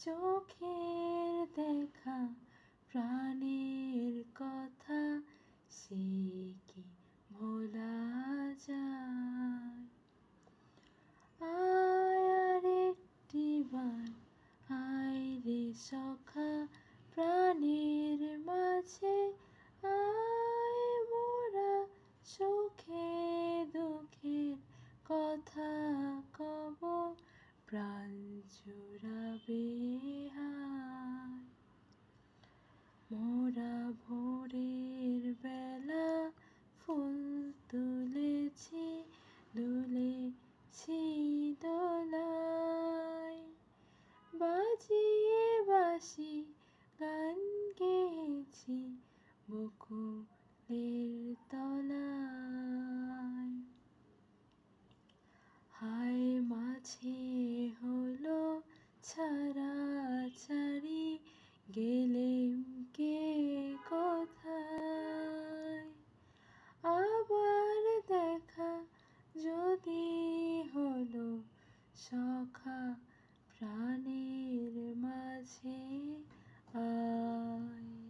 চোখের দেখা প্রাণের কথা সে কি ভোলা যায়? আয় আর একটিবার আয় রে সখা প্রাণের মাঝে আয়, মোরা সুখে দুঃখের কথা কব প্রাণ জুড়াবে হায়। মোরা ভোরের বেলা ফুল তুলেছি, দুলেছি দোলায়, বাজিয়ে বাঁশি গান গেয়েছি বকুলের তলায়। হায় মাঝে হলো ছাড়াছাড়ি, গেলেম কে কোথায়? আবার দেখা যদি হলো সখা প্রাণের মাঝে আয়।